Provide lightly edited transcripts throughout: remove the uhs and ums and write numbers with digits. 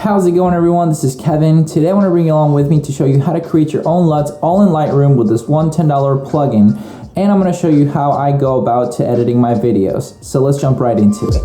How's it going, everyone? This is Kevin. Today I want to bring you along with me to show you how to create your own LUTs all in Lightroom with this one $10 plugin, and I'm going to show you how I go about to editing my videos. So let's jump right into it.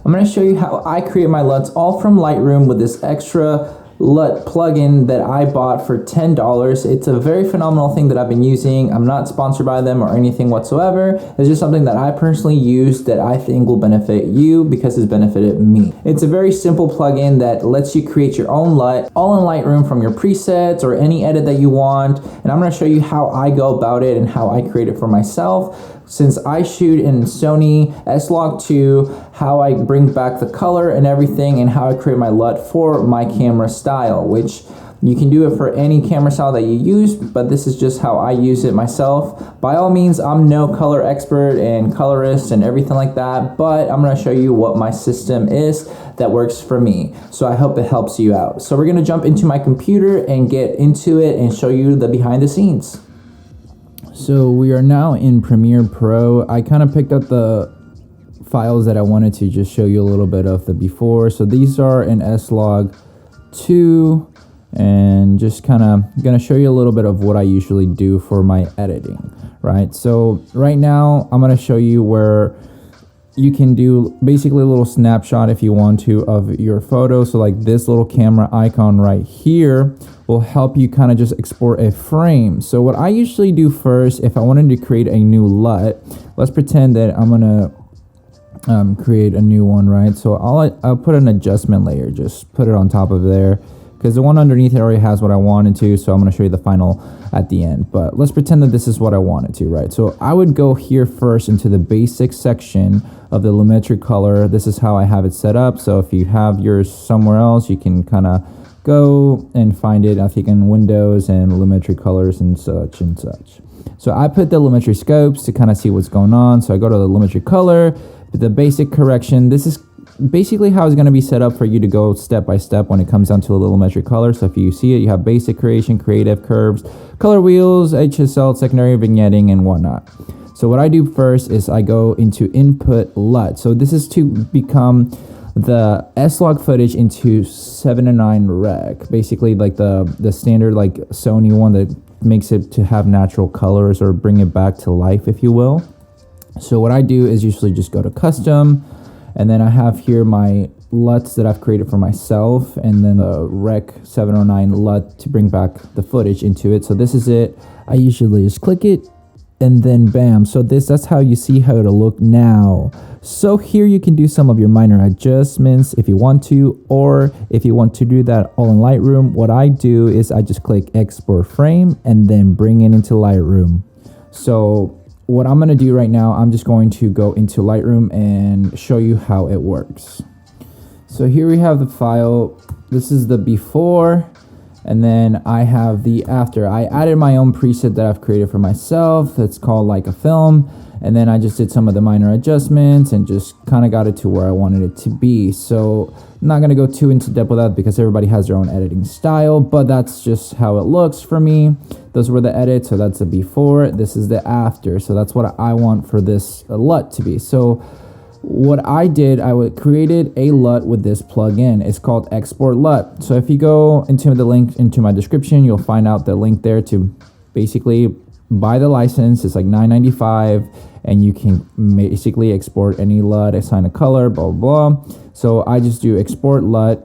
I'm going to show you how I create my LUTs all from Lightroom with this extra LUT plugin that I bought for $10. It's a very phenomenal thing that I've been using. I'm not sponsored by them or anything whatsoever. It's just something that I personally use that I think will benefit you because it's benefited me. It's a very simple plugin that lets you create your own LUT all in Lightroom from your presets or any edit that you want. And I'm going to show you how I go about it and how I create it for myself. Since I shoot in Sony S-Log2, how I bring back the color and everything, and how I create my LUT for my camera style, which you can do it for any camera style that you use, but this is just how I use it myself. By all means, I'm no color expert and colorist and everything like that, but I'm going to show you what my system is that works for me. So I hope it helps you out. So we're going to jump into my computer and get into it and show you the behind the scenes. So we are now in Premiere Pro. I kind of picked up the files that I wanted to just show you a little bit of the before. So these are in S-Log2, and just kind of gonna show you a little bit of what I usually do for my editing, right? So right now I'm gonna show you where you can do basically a little snapshot if you want to of your photo. So like this little camera icon right here will help you kind of just export a frame. So what I usually do first, if I wanted to create a new LUT, let's pretend that I'm gonna create a new one, right? So I'll put an adjustment layer, just put it on top of there, because the one underneath it already has what I wanted to, so I'm going to show you the final at the end. But let's pretend that this is what I wanted to, right? So I would go here first into the basic section of the lumetri color. This is how I have it set up. So if you have yours somewhere else, you can kind of go and find it, I think, in Windows and lumetri colors and such and such. So I put the lumetri scopes to kind of see what's going on. So I go to the lumetri color, the basic correction. This is basically how it's going to be set up for you to go step by step when it comes down to a lumetri color. So if you see it, you have basic creation, creative, curves, color wheels, HSL, secondary vignetting, and whatnot. So what I do first is I go into input LUT. So this is to become the S-Log footage into 7:9 rec, basically like the standard like Sony one that makes it to have natural colors or bring it back to life, if you will. So what I do is usually just go to custom, and then I have here my LUTs that I've created for myself, and then the rec 709 LUT to bring back the footage into it. So this is it. I usually just click it and then bam. So that's how you see how it'll look now. So here you can do some of your minor adjustments if you want to, or if you want to do that all in Lightroom, what I do is I just click export frame and then bring it into Lightroom. So what I'm going to do right now, I'm just going to go into Lightroom and show you how it works. So here we have the file. This is the before, and then I have the after. I added my own preset that I've created for myself. That's called Like a Film. And then I just did some of the minor adjustments and just kind of got it to where I wanted it to be. So I'm not going to go too into depth with that because everybody has their own editing style, but that's just how it looks for me. Those were the edits. So that's the before. This is the after. So that's what I want for this LUT to be. So what I did, I created a LUT with this plugin. It's called Export LUT. So if you go into the link into my description, you'll find out the link there to basically buy the license. It's like $9.95, and you can basically export any LUT, assign a color, blah, blah, blah. So I just do export LUT.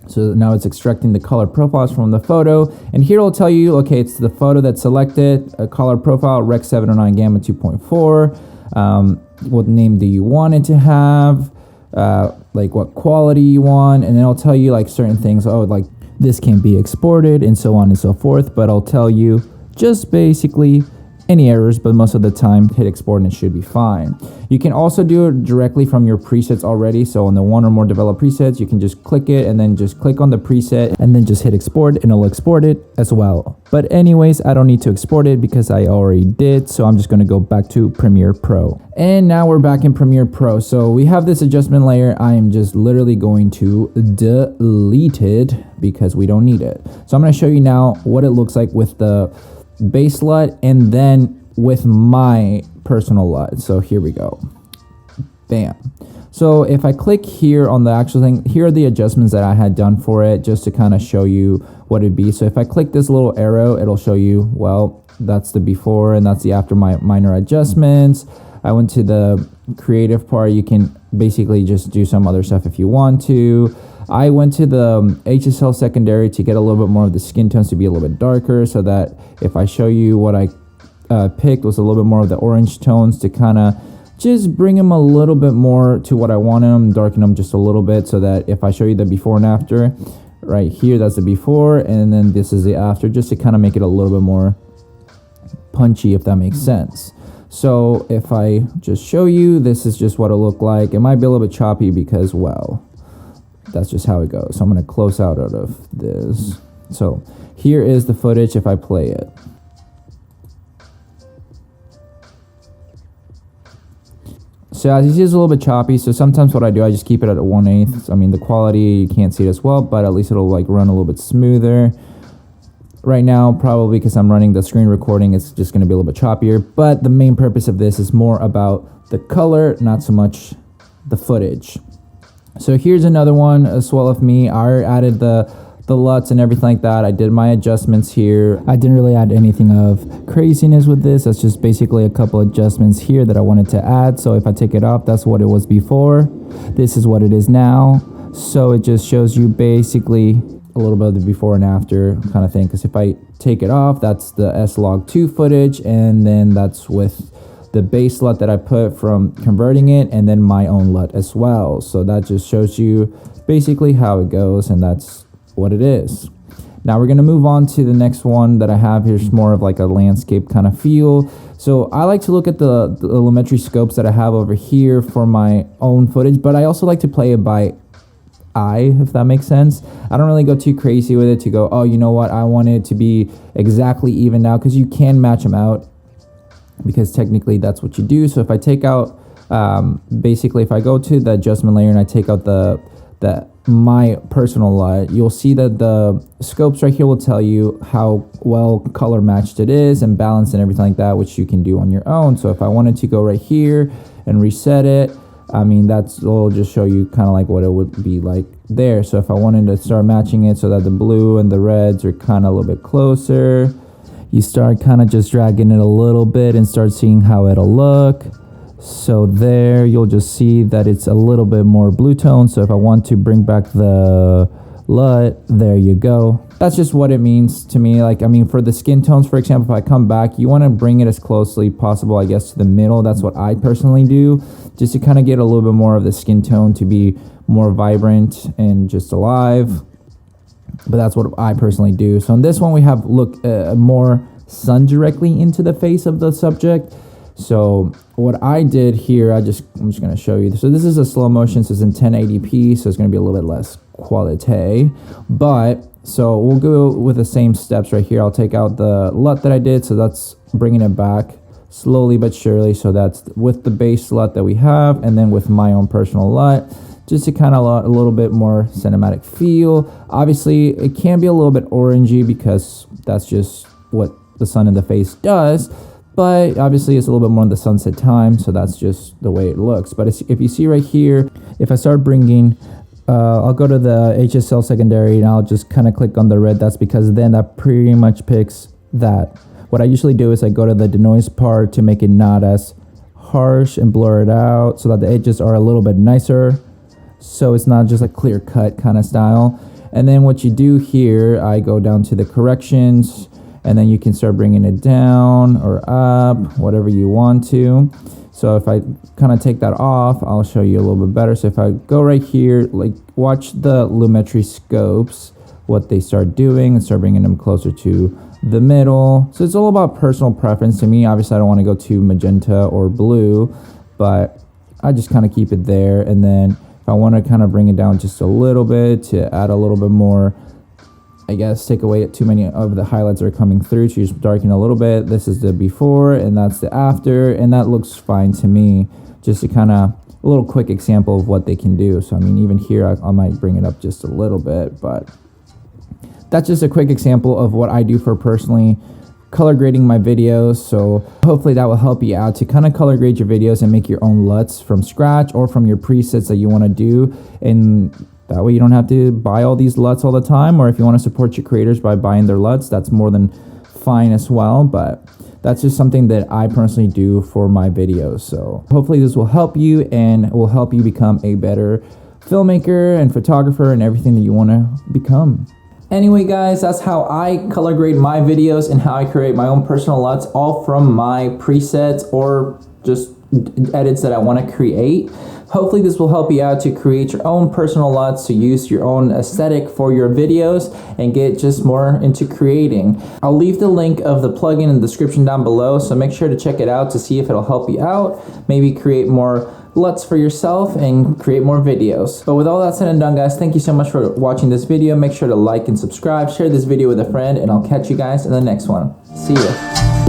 So now it's extracting the color profiles from the photo, and here it'll tell you, okay, it's the photo that's selected, a color profile, Rec 709 Gamma 2.4. What name do you want it to have? Like what quality you want, and then I'll tell you like certain things. Oh, like this can be exported and so on and so forth. But I'll tell you just basically any errors, but most of the time hit export and it should be fine. You can also do it directly from your presets already. So on the one or more developed presets, you can just click it and then just click on the preset and then just hit export and it'll export it as well. But anyways, I don't need to export it because I already did. So I'm just going to go back to Premiere Pro. And now we're back in Premiere Pro. So we have this adjustment layer. I am just literally going to delete it because we don't need it. So I'm going to show you now what it looks like with the base LUT and then with my personal LUT. So here we go. Bam. So if I click here on the actual thing, here are the adjustments that I had done for it just to kind of show you what it'd be. So if I click this little arrow, it'll show you, well, that's the before and that's the after my minor adjustments. I went to the creative part. You can basically just do some other stuff if you want to. I went to the HSL secondary to get a little bit more of the skin tones to be a little bit darker, so that if I show you what I picked was a little bit more of the orange tones to kind of just bring them a little bit more to what I want them, darken them just a little bit, so that if I show you the before and after, right here, that's the before, and then this is the after, just to kind of make it a little bit more punchy, if that makes sense. So if I just show you, this is just what it'll look like. It might be a little bit choppy because, well, that's just how it goes. So I'm going to close out of this. So here is the footage if I play it. So as you see, it's a little bit choppy. So sometimes what I do, I just keep it at 1/8. I mean, the quality, you can't see it as well, but at least it'll like run a little bit smoother. Right now, probably because I'm running the screen recording, it's just going to be a little bit choppier. But the main purpose of this is more about the color, not so much the footage. So here's another one as well of me. I added the LUTs and everything like that. I did my adjustments here. I didn't really add anything of craziness with this. That's just basically a couple adjustments here that I wanted to add. So if I take it off, that's what it was before. This is what it is now. So it just shows you basically a little bit of the before and after kind of thing. Because if I take it off, that's the S-Log2 footage, and then that's with the base LUT that I put from converting it, and then my own LUT as well. So that just shows you basically how it goes, and that's what it is. Now we're gonna move on to the next one that I have here. It's more of like a landscape kind of feel. So I like to look at the lumetri scopes that I have over here for my own footage, but I also like to play it by eye, if that makes sense. I don't really go too crazy with it to go, oh, you know what, I want it to be exactly even now, because you can match them out, because technically that's what you do. So if I take out, basically if I go to the adjustment layer and I take out the my personal LUT, you'll see that the scopes right here will tell you how well color matched it is and balanced and everything like that, which you can do on your own. So if I wanted to go right here and reset it, I mean, will just show you kind of like what it would be like there. So if I wanted to start matching it so that the blue and the reds are kind of a little bit closer, you start kind of just dragging it a little bit and start seeing how it'll look. So there you'll just see that it's a little bit more blue tone. So if I want to bring back the LUT, there you go. That's just what it means to me. Like, I mean, for the skin tones, for example, if I come back, you want to bring it as closely possible, I guess, to the middle. That's what I personally do, just to kind of get a little bit more of the skin tone to be more vibrant and just alive. But that's what I personally do. So in this one, we have more sun directly into the face of the subject. So what I did here, I'm just going to show you. So this is a slow motion, so it's in 1080p, so it's going to be a little bit less quality. But so we'll go with the same steps right here. I'll take out the LUT that I did, so that's bringing it back slowly but surely. So that's with the base LUT that we have, and then with my own personal LUT, just to kind of a little bit more cinematic feel. Obviously, it can be a little bit orangey because that's just what the sun in the face does. But obviously it's a little bit more on the sunset time, so that's just the way it looks. But if you see right here, if I start bringing, I'll go to the HSL secondary and I'll just kind of click on the red. That's because then that pretty much picks that. What I usually do is I go to the denoise part to make it not as harsh and blur it out so that the edges are a little bit nicer. So it's not just a clear cut kind of style. And then what you do here, I go down to the corrections, and then you can start bringing it down or up, whatever you want to. So if I kind of take that off, I'll show you a little bit better. So if I go right here, like watch the lumetri scopes what they start doing and start bringing them closer to the middle. So it's all about personal preference to me. Obviously I don't want to go too magenta or blue, but I just kind of keep it there. And then if I want to kind of bring it down just a little bit to add a little bit more, I guess, take away too many of the highlights that are coming through, to just darken a little bit. This is the before and that's the after, and that looks fine to me. Just to kind of a little quick example of what they can do. So I mean, even here I might bring it up just a little bit, but that's just a quick example of what I do for personally color grading my videos. So hopefully that will help you out to kind of color grade your videos and make your own LUTs from scratch or from your presets that you want to do. And that way you don't have to buy all these LUTs all the time, or if you want to support your creators by buying their LUTs, that's more than fine as well. But that's just something that I personally do for my videos. So hopefully this will help you and will help you become a better filmmaker and photographer and everything that you want to become. Anyway guys, that's how I color grade my videos and how I create my own personal LUTs, all from my presets or just edits that I want to create. Hopefully this will help you out to create your own personal LUTs, to use your own aesthetic for your videos and get just more into creating. I'll leave the link of the plugin in the description down below, so make sure to check it out to see if it'll help you out. Maybe create more LUTs for yourself and create more videos. But with all that said and done guys, thank you so much for watching this video. Make sure to like and subscribe, share this video with a friend, and I'll catch you guys in the next one. See ya.